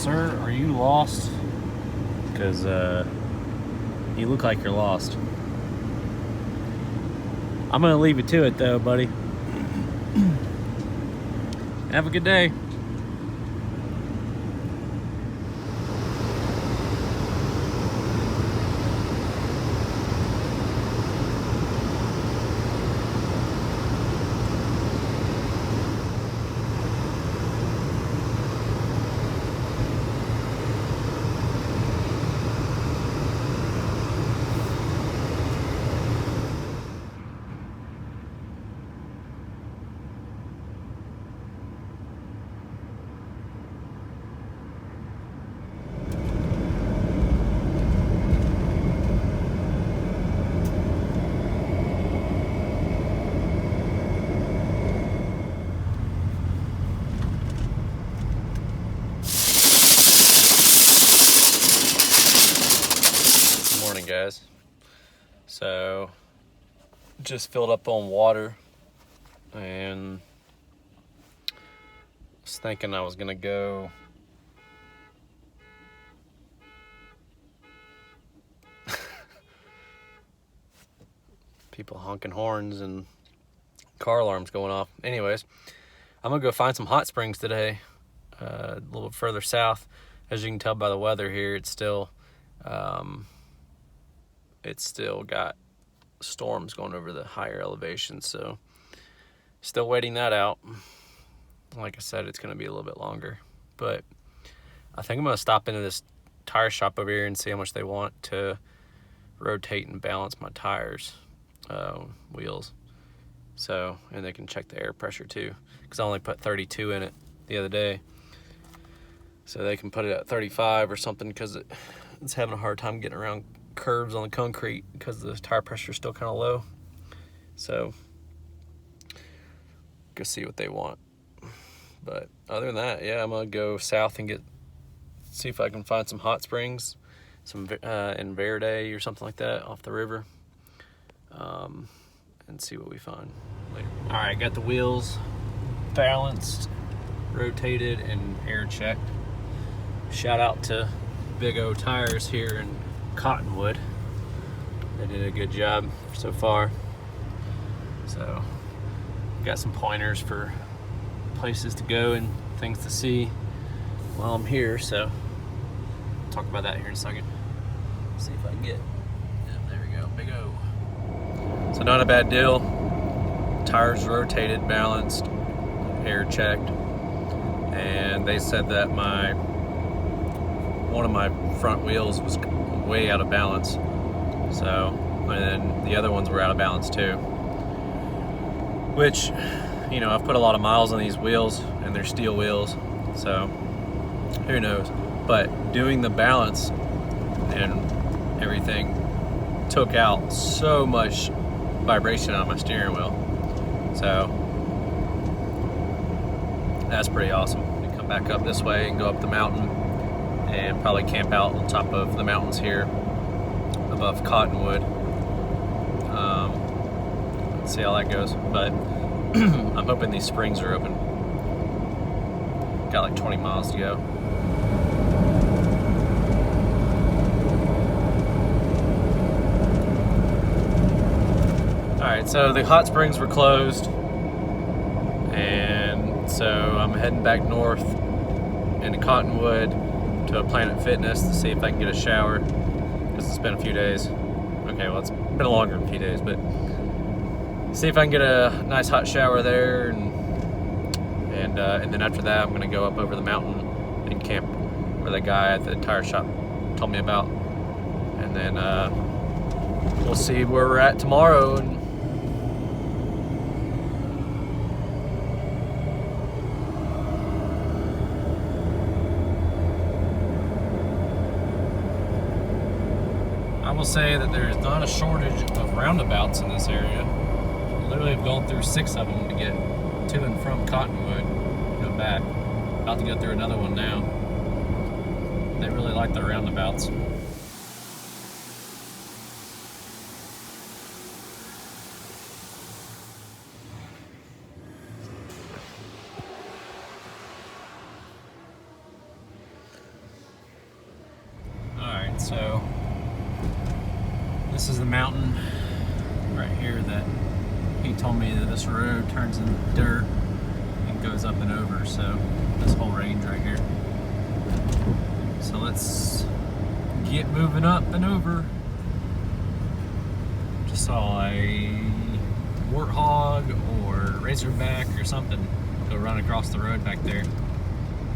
Sir, are you lost? Because you look like you're lost. I'm gonna leave you to it though, buddy. Have a good day. Guys, so just filled up on water and was thinking I was gonna go people honking horns and car alarms going off. Anyways, I'm gonna go find some hot springs today, a little further south. As you can tell by the weather here, it's still got storms going over the higher elevations, so still waiting that out. Like I said, it's going to be a little bit longer, but I think I'm going to stop into this tire shop over here and see how much they want to rotate and balance my tires, wheels. So, and they can check the air pressure too, because I only put 32 in it the other day. So they can put it at 35 or something, because it's having a hard time getting around curves on the concrete because the tire pressure is still kind of low. So go see what they want. But other than that, yeah, I'm gonna go south and see if I can find some hot springs, some in Verde or something like that off the river, and see what we find later. All right, got the wheels balanced, rotated, and air checked. Shout out to Big O Tires here in Cottonwood. They did a good job so far. So got some pointers for places to go and things to see while I'm here, so I'll talk about that here in a second. See if I can get, there we go, Big O. So not a bad deal. Tires rotated, balanced, air checked, and they said that one of my front wheels was way out of balance, so, and then the other ones were out of balance too, which, you know, I've put a lot of miles on these wheels and they're steel wheels, so who knows. But doing the balance and everything took out so much vibration on my steering wheel, so that's pretty awesome. You come back up this way and go up the mountain and probably camp out on top of the mountains here above Cottonwood. Let's see how that goes, but I'm hoping these springs are open. Got like 20 miles to go. Alright, so the hot springs were closed, and so I'm heading back north into Cottonwood to a Planet Fitness to see if I can get a shower, because it's been a few days. Okay, well, it's been longer than a few days, but see if I can get a nice hot shower there, and then after that I'm gonna go up over the mountain and camp where the guy at the tire shop told me about, and then we'll see where we're at tomorrow. And I will say that there's not a shortage of roundabouts in this area. I literally have gone through 6 of them to get to and from Cottonwood, go back. About to go through another one now. They really like the roundabouts. So this is the mountain right here that he told me that this road turns into dirt and goes up and over. So this whole range right here. So let's get moving up and over. Just saw a warthog or razorback or something go run across the road back there.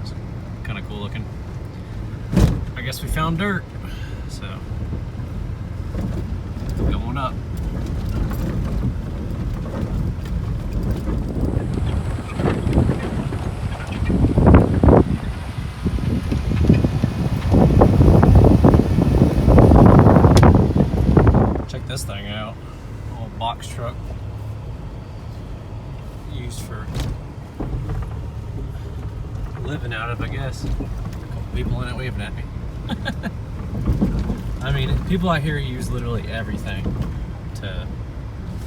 It's kind of cool looking. I guess we found dirt, so going up. Check this thing out. Old box truck used for living out of, I guess. A couple people in it waving at me. I mean, people out here use literally everything to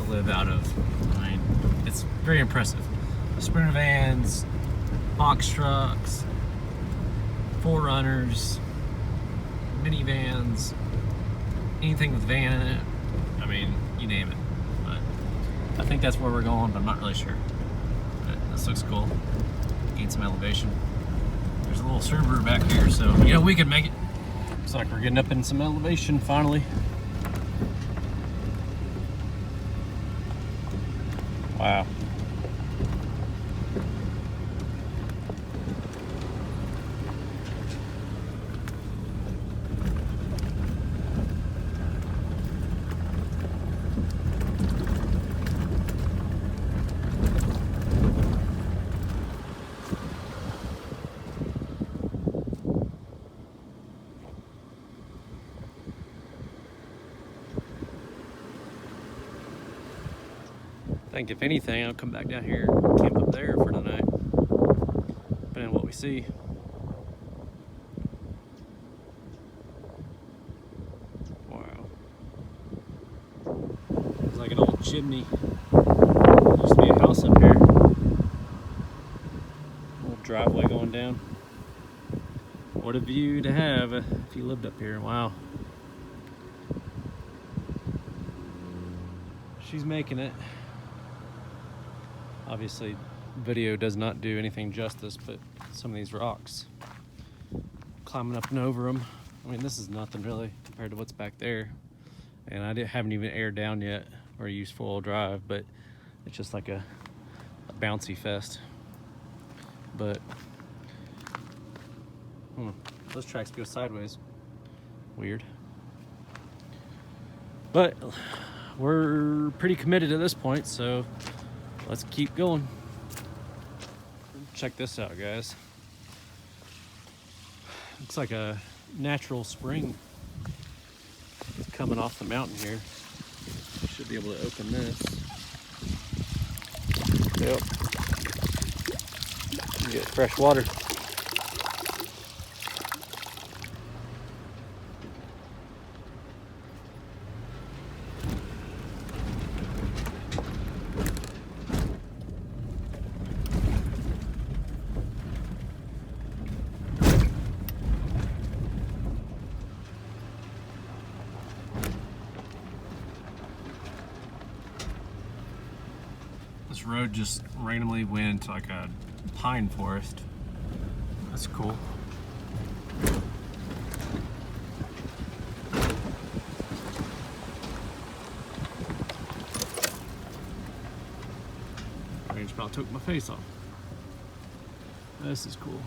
live out of. I mean, it's very impressive. Sprinter vans, box trucks, 4Runners, minivans, anything with van in it. I mean, you name it. But I think that's where we're going, but I'm not really sure. But this looks cool. Gain some elevation. There's a little server back here, so you know we could make it. Looks like we're getting up in some elevation finally. Wow. I think if anything, I'll come back down here and camp up there for tonight, depending on what we see. Wow. It's like an old chimney. There used to be a house up here. Old driveway going down. What a view to have if you lived up here. Wow. She's making it. Obviously, video does not do anything justice, but some of these rocks, climbing up and over them. I mean, this is nothing really compared to what's back there. And I haven't even aired down yet or used 4-wheel drive, but it's just like a bouncy fest. But those tracks go sideways. Weird. But we're pretty committed at this point, so let's keep going. Check this out, guys. Looks like a natural spring coming off the mountain here. Should be able to open this. Yep. You get fresh water. This road just randomly went into like a pine forest. That's cool. Range about took my face off. This is cool.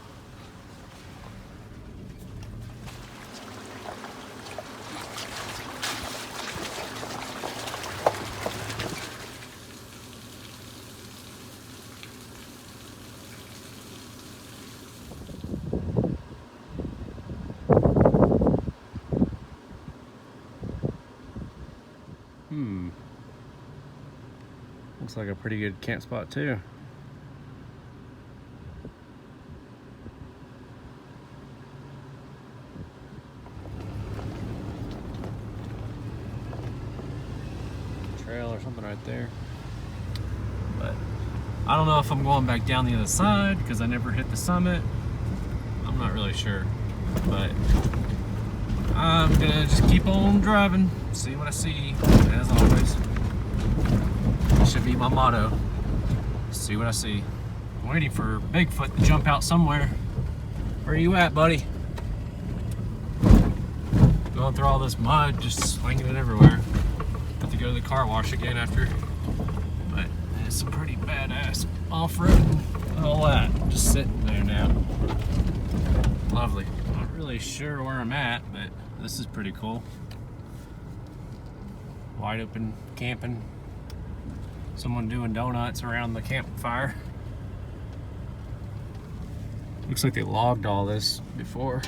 Looks like a pretty good camp spot too. Trail or something right there. But I don't know if I'm going back down the other side because I never hit the summit. I'm not really sure, but I'm gonna just keep on driving, see what I see, as always. That should be my motto. See what I see. I'm waiting for Bigfoot to jump out somewhere. Where are you at, buddy? Going through all this mud, just slinging it everywhere. Have to go to the car wash again after. But it's some pretty badass off-roading and all that. Just sitting there now. Lovely. Not really sure where I'm at, but this is pretty cool. Wide open camping. Someone doing donuts around the campfire. Looks like they logged all this before.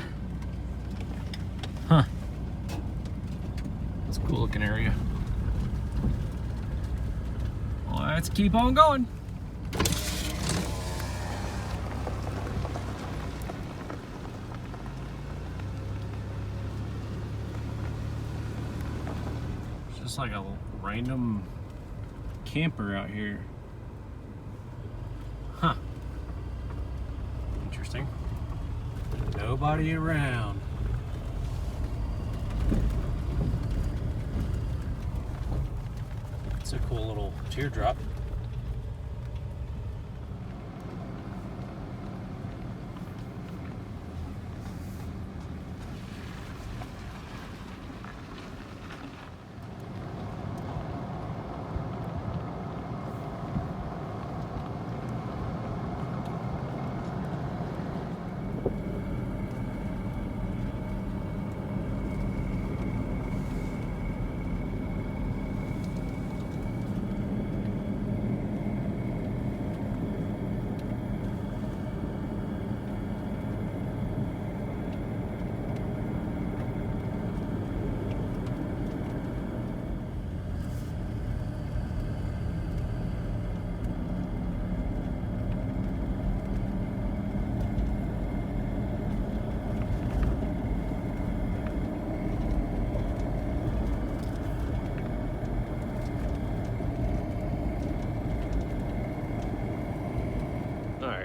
Huh. It's a cool looking area. Well, let's keep on going. It's just like a random camper out here. Huh. Interesting. Nobody around. It's a cool little teardrop.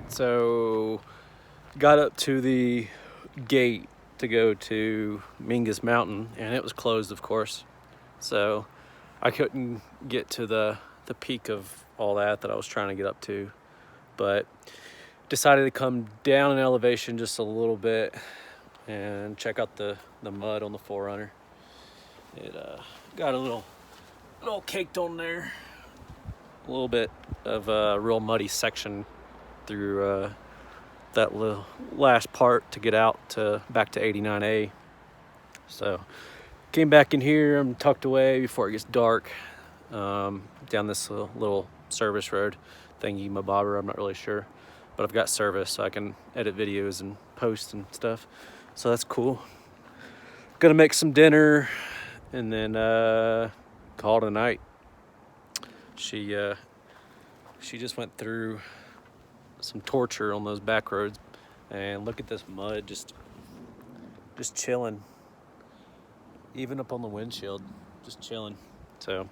So got up to the gate to go to Mingus Mountain, and it was closed, of course. So I couldn't get to the peak of all that I was trying to get up to, but decided to come down in elevation just a little bit and check out the mud on the 4Runner. It got a little caked on there. A little bit of a real muddy section through that little last part to get out to back to 89A. So came back in here. I'm tucked away before it gets dark, down this little service road thingy mabobber. I'm not really sure, but I've got service, so I can edit videos and post and stuff, so that's cool. Gonna make some dinner and then call it a night. She just went through some torture on those back roads, and look at this mud just chilling, even up on the windshield, just chilling. So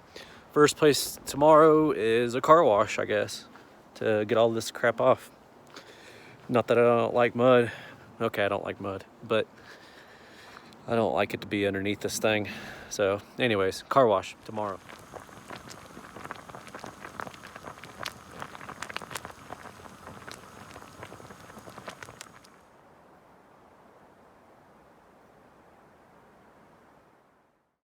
first place tomorrow is a car wash, I guess, to get all this crap off. Not that I don't like mud. Okay, I don't like mud, but I don't like it to be underneath this thing. So anyways, car wash tomorrow.